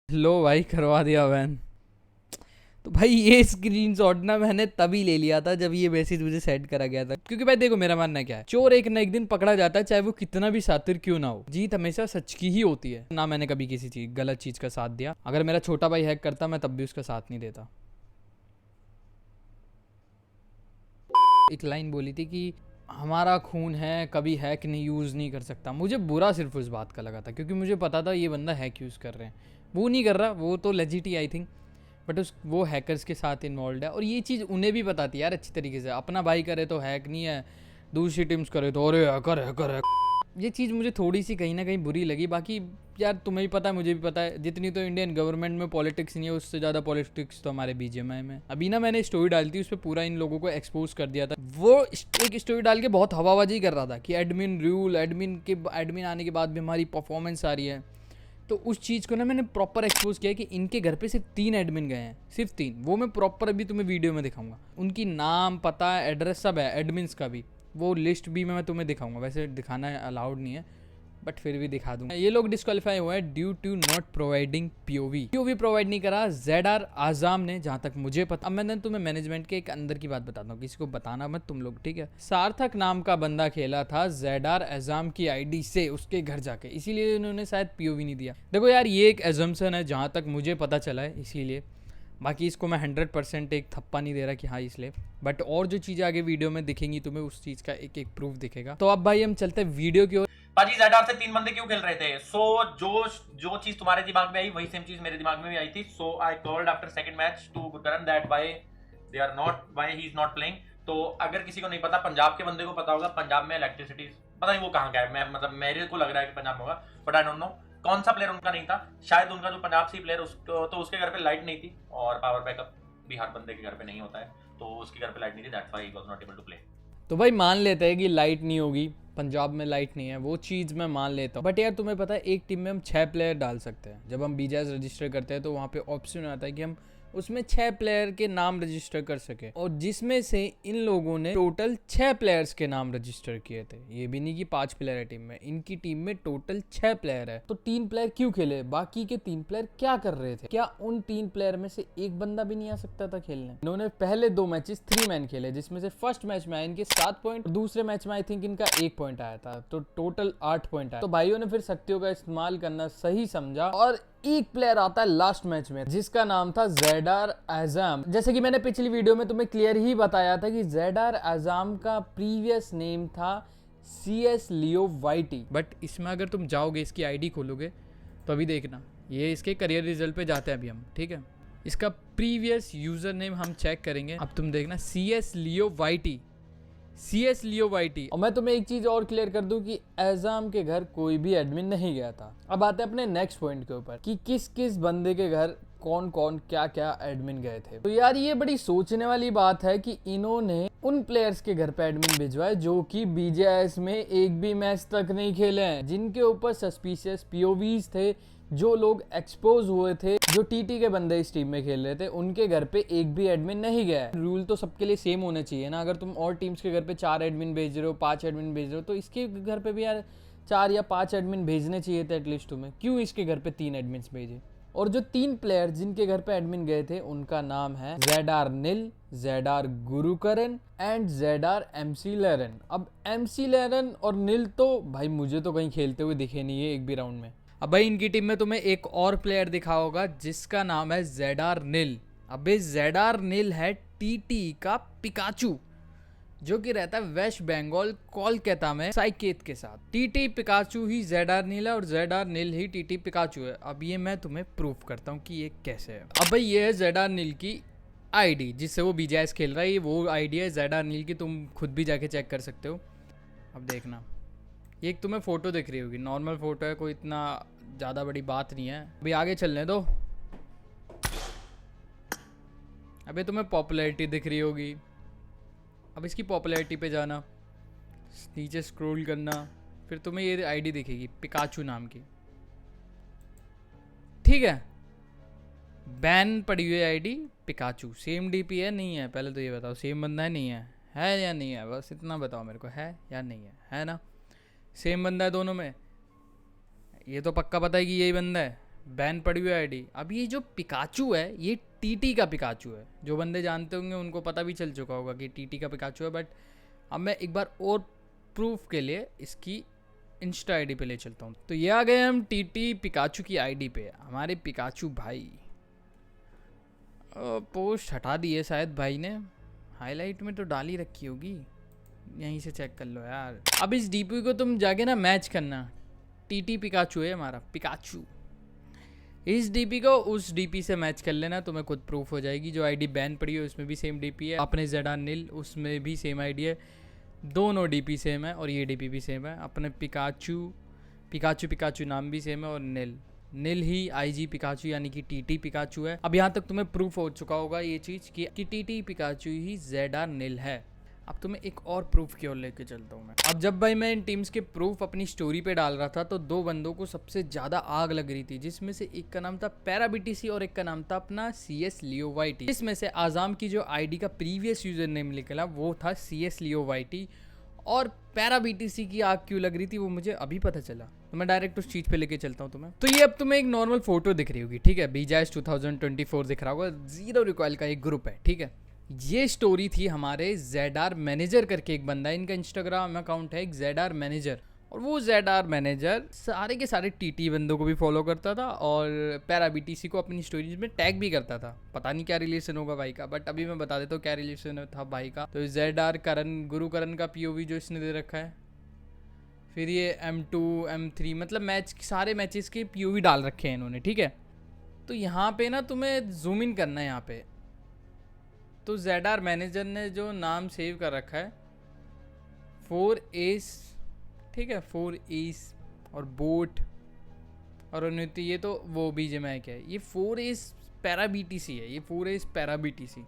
लो भाई करवा दिया बैन। तो भाई ये स्क्रीनशॉट ना मैंने तभी ले लिया था जब ये मैसेज मुझे सेंड करा गया था, क्योंकि भाई देखो मेरा मानना क्या है, चोर एक न एक दिन पकड़ा जाता है, चाहे वो कितना भी शातिर क्यों ना हो। जीत हमेशा सच की ही होती है ना। मैंने कभी किसी चीज गलत चीज का साथ दिया। अगर मेरा छोटा भाई हैक करता मैं तब भी उसका साथ नहीं देता। एक लाइन बोली थी कि हमारा खून है, कभी हैक नहीं यूज़ नहीं कर सकता। मुझे बुरा सिर्फ उस बात का लगा था, क्योंकि मुझे पता था ये बंदा हैक यूज़ कर रहे हैं। वो नहीं कर रहा, वो तो legit he I think, but उस वो हैकर्स के साथ इन्वॉल्व है। और ये चीज़ उन्हें भी पता थी यार अच्छी तरीके से। अपना भाई करे तो हैक नहीं है, दूसरी टीम्स करे तो अरे हैकर हैकर है। ये चीज़ मुझे थोड़ी सी कहीं ना कहीं बुरी लगी। बाकी यार तुम्हें भी पता है, मुझे भी पता है, जितनी तो इंडियन गवर्नमेंट में पॉलिटिक्स नहीं है, उससे ज़्यादा पॉलिटिक्स तो हमारे बीजेएमआई में। अभी ना मैंने स्टोरी डाली थी, उस पर पूरा इन लोगों को एक्सपोज कर दिया था। वो एक स्टोरी डाल के बहुत हवाबाजी कर रहा था कि एडमिन रूल, एडमिन आने के बाद भी हमारी परफॉर्मेंस आ रही है। तो उस चीज़ को ना मैंने प्रॉपर एक्सपोज किया कि इनके घर पे सिर्फ 3 एडमिन गए हैं, सिर्फ 3। वो मैं प्रॉपर अभी तुम्हें वीडियो में दिखाऊंगा। उनकी नाम, पता, एड्रेस सब है, एडमिन्स का भी। वो लिस्ट भी मैं तुम्हें दिखाऊंगा। वैसे दिखाना अलाउड नहीं है, बट फिर भी दिखा दूंगा। ये लोग डिस्क्वालीफाई हुए हैं due to not providing POV provide नहीं करा ZR आज़ाम ने, जहां तक मुझे पता। अब मैंने तुम्हें मैनेजमेंट के एक अंदर की बात बताता हूँ, किसी को बताना मत तुम लोग, ठीक है। सार्थक नाम का बंदा खेला था ZR आज़ाम की आईडी से उसके घर जाके, इसीलिए उन्होंने शायद पीओवी नहीं दिया। देखो यार ये एक एजम्पशन है जहां तक मुझे पता चला है, इसीलिए। बाकी इसको मैं 100% एक थप्पा नहीं दे रहा कि हाँ इसलिए, बट और जो चीज़ें आगे वीडियो में दिखेंगी तुम्हें उस चीज़ का एक एक प्रूफ दिखेगा। तो अब भाई हम चलते हैं वीडियो की ओर। पाजी जेडार से 3 बंदे क्यों खेल रहे थे? जो चीज तुम्हारे दिमाग में आई वही सेम चीज मेरे दिमाग में भी आई थी। So I told after second match to Gurkaran that why he is not playing. तो अगर किसी को नहीं पता, पंजाब के बंदे को पता होगा, पंजाब में इलेक्ट्रिसिटी पता नहीं वो कहाँ गया है। मैं मतलब मेरे को लग रहा है कि पंजाब में होगा, बट आई डोंट नो कौन सा प्लेयर उनका नहीं था। शायद उनका जो पंजाब से प्लेयर तो उसके घर पे लाइट नहीं थी, और पावर बैकअप भी हर बंदे के घर पे नहीं होता है, तो उसके घर पे लाइट नहीं थी, that's why he was not able to play. तो भाई मान लेते हैं कि लाइट नहीं होगी, पंजाब में लाइट नहीं है, वो चीज़ मैं मान लेता हूँ। बट यार तुम्हें पता है एक टीम में हम 6 प्लेयर डाल सकते हैं। जब हम बीजेएस रजिस्टर करते हैं तो वहाँ पे ऑप्शन आता है कि हम उसमें 6 प्लेयर के नाम रजिस्टर कर सके, और जिसमें से इन लोगों ने टोटल 6 प्लेयर्स के नाम रजिस्टर किए थे। ये भी नहीं कि 5 प्लेयर है टीम में, इनकी टीम में टोटल 6 प्लेयर है। तो 3 प्लेयर क्यों खेले? बाकी के 3 प्लेयर क्या कर रहे थे? क्या उन 3 प्लेयर में से एक बंदा भी नहीं आ सकता था खेलने? इन्होंने पहले 2 मैचेस 3 मैन खेले, जिसमें से फर्स्ट मैच में आए इनके 7 पॉइंट, दूसरे मैच में आई थिंक इनका 1 पॉइंट आया था, तो टोटल 8 पॉइंट आया। तो भाइयों ने फिर शक्तियों का इस्तेमाल करना सही समझा, और एक प्लेयर आता है लास्ट मैच में जिसका नाम था ZR आज़ाम। जैसे कि मैंने पिछली वीडियो में तुम्हें क्लियर ही बताया था कि ZR आज़ाम का प्रीवियस नेम था CS लियो वाईटी। बट इसमें अगर तुम जाओगे, इसकी आईडी खोलोगे, तो अभी देखना ये इसके करियर रिजल्ट पे जाते हैं अभी हम, ठीक है। इसका प्रीवियस यूजर नेम हम चेक करेंगे। अब तुम देखना CS लियो वाईटी। और मैं तुम्हें एक चीज और क्लियर कर दूं कि एजाम के घर कोई भी एडमिन नहीं गया था। अब आते हैं अपने नेक्स्ट पॉइंट के ऊपर कि किस किस बंदे के घर कौन कौन क्या क्या एडमिन गए थे। तो यार ये बड़ी सोचने वाली बात है कि इन्होंने उन प्लेयर्स के घर पे एडमिन भिजवाए जो कि बीजेएस में एक भी मैच तक नहीं खेले हैं, जिनके ऊपर सस्पिशियस पीओवीज थे, जो लोग एक्सपोज हुए थे, जो टीटी के बंदे इस टीम में खेल रहे थे, उनके घर पे एक भी एडमिन नहीं गया है। रूल तो सबके लिए सेम होने चाहिए ना। अगर तुम और टीम्स के घर पे 4 एडमिन भेज रहे हो, 5 एडमिन भेज रहे हो, तो इसके घर पे भी यार 4 या 5 एडमिन भेजने चाहिए थे एटलीस्ट तुम्हें। क्यों इसके घर पे 3 एडमिन भेजे? और जो 3 प्लेयर जिनके घर पे एडमिन गए थे उनका नाम है ZR Neel, ZR Gurkaran and ZR MC लेरन। अब MC लेरन और नील तो भाई मुझे तो कहीं खेलते हुए दिखे नहीं है एक भी राउंड में। अब भाई इनकी टीम में तुम्हें एक और प्लेयर दिखा होगा जिसका नाम है ZR नील। अबे ZR नील है TT का पिकाचू, जो कि रहता है वेस्ट बंगाल कोलकाता में साइकेत के साथ। टीटी पिकाचू ही ZR नील है, और ZR नील ही TT पिकाचू है। अब ये मैं तुम्हें प्रूफ करता हूँ कि ये कैसे है। अब भाई ये है ZR नील की आईडी जिससे वो बीजेएस खेल रहा है। ये वो आईडी है ZR नील की, तुम खुद भी जाके चेक कर सकते हो। अब देखना, ये एक तुम्हें फोटो दिख रही होगी, नॉर्मल फोटो है, कोई इतना ज़्यादा बड़ी बात नहीं है। अभी आगे चलने दो। अभी तुम्हें पॉपुलैरिटी दिख रही होगी। अब इसकी पॉपुलैरिटी पे जाना, नीचे स्क्रॉल करना, फिर तुम्हें ये आईडी दिखेगी पिकाचू नाम की, ठीक है। बैन पड़ी हुई आईडी पिकाचू। सेम डीपी है नहीं है? पहले तो ये बताओ, सेम बंदा है नहीं है या नहीं है? बस इतना बताओ मेरे को, है या नहीं है ना? सेम बंदा है दोनों में? ये तो पक्का पता है कि यही बंदा है। बैन पड़ी हुई आईडी। अब ये जो पिकाचू है ये टीटी का पिकाचू है। जो बंदे जानते होंगे उनको पता भी चल चुका होगा कि टीटी का पिकाचू है, बट अब मैं एक बार और प्रूफ के लिए इसकी इंस्टा आईडी पे ले चलता हूँ। तो ये आ गए हम टीटी पिकाचू की आईडी पे। हमारे पिकाचू भाई पोस्ट हटा दी है शायद भाई ने, हाईलाइट में तो डाल ही रखी होगी, यहीं से चेक कर लो यार। अब इस डीपी को तुम जाके ना मैच करना, टीटी पिकाचू है हमारा पिकाचू। इस डीपी को उस डीपी से मैच कर लेना, तुम्हें खुद प्रूफ हो जाएगी। जो आईडी बैन पड़ी है उसमें भी सेम डीपी है, अपने ज़ेडा नील उसमें भी सेम आईडी है, दोनों डीपी सेम है और ये डीपी भी सेम है। अपने पिकाचू नाम भी सेम है और नील ही आईजी पिकाचू यानी कि टीटी पिकाचू है। अब यहाँ तक तुम्हें प्रूफ हो चुका होगा ये चीज़ कि टीटी पिकाचू ही ज़ेडा नील है। अब तुम्हें एक और प्रूफ की ओर लेके चलता हूँ मैं। अब जब भाई मैं इन टीम्स के प्रूफ अपनी स्टोरी पे डाल रहा था तो दो बंदों को सबसे ज़्यादा आग लग रही थी, जिसमें से एक का नाम था पैरा बीटीसी और एक का नाम था अपना CS लियो YT। इसमें से आज़ाम की जो आईडी का प्रीवियस यूजर नेम निकला वो था CS लियो YT, और पैरा बीटीसी की आग क्यों लग रही थी वो मुझे अभी पता चला। तो मैं डायरेक्ट उस चीज़ पे लेके चलता हूँ तुम्हें। तो ये अब तुम्हें एक नॉर्मल फोटो दिख रही होगी, ठीक है, बीजाइस 2024 दिख रहा होगा, जीरो रिकॉइल का एक ग्रुप है, ठीक है। ये स्टोरी थी हमारे ZR मैनेजर करके एक बंदा है, इनका इंस्टाग्राम अकाउंट है एक ZR मैनेजर, और वो ZR मैनेजर सारे के सारे टीटी बंदों को भी फॉलो करता था और पैरा बीटीसी को अपनी स्टोरीज में टैग भी करता था। पता नहीं क्या रिलेशन होगा भाई का, बट अभी मैं बता देता हूँ क्या रिलेशन था भाई का। तो ZR गुरु करण का POV जो इसने दे रखा है, फिर ये M2 M3 मतलब मैच सारे मैचेस के POV डाल रखे हैं इन्होंने, ठीक है। तो यहाँ पे ना तुम्हें जूम इन करना है यहाँ पे। तो ZR मैनेजर ने जो नाम सेव कर रखा है 4 एस, ठीक है, 4 एस और बोट और उन्नति, ये तो वो बीजे मैक है। ये 4 एस पैरा BTC है, ये 4 एस पैरा BTC।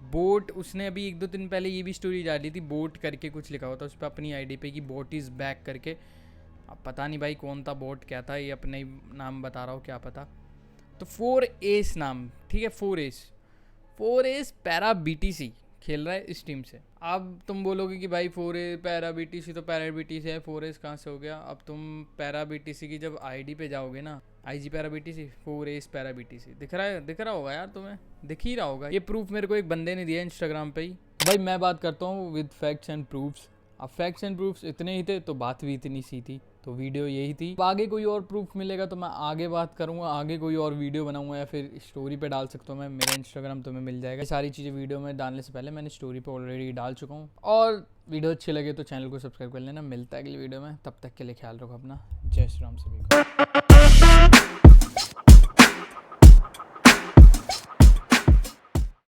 बोट उसने अभी 1-2 दिन पहले ये भी स्टोरी डाली थी, बोट करके कुछ लिखा हुआ था उस पर अपनी आईडी पे कि बोट इज़ बैक करके। अब पता नहीं भाई कौन था बोट, क्या था, ये अपने नाम बता रहा हूँ क्या पता। तो 4 एस नाम, ठीक है, 4 एस पैरा BTC खेल रहा है इस टीम से। अब तुम बोलोगे कि भाई 4 ए पैरा BTC तो पैरा BTC है, 4 एस कहाँ से हो गया। अब तुम पैरा BTC की जब आईडी पे जाओगे ना, IG para BTC 4 S para BTC दिख रहा होगा यार, तुम्हें दिख ही रहा होगा। ये प्रूफ मेरे को एक बंदे ने दिया इंस्टाग्राम पे ही। भाई मैं बात करता हूँ विद फैक्ट्स एंड प्रूफ्स। अब फैक्ट्स एंड प्रूफ्स इतने ही थे तो बात भी इतनी सी थी, तो वीडियो यही थी। आगे कोई और प्रूफ मिलेगा तो मैं आगे बात करूंगा, आगे कोई और वीडियो बनाऊंगा या फिर स्टोरी पे डाल सकता हूँ मैं। मेरा इंस्टाग्राम तुम्हें मिल जाएगा। सारी चीज़ें वीडियो में डालने से पहले मैंने स्टोरी पे ऑलरेडी डाल चुका हूँ। और वीडियो अच्छी लगे तो चैनल को सब्सक्राइब कर लेना। मिलता है अगली वीडियो में, तब तक के लिए ख्याल रखो अपना। जय श्री राम सभी को।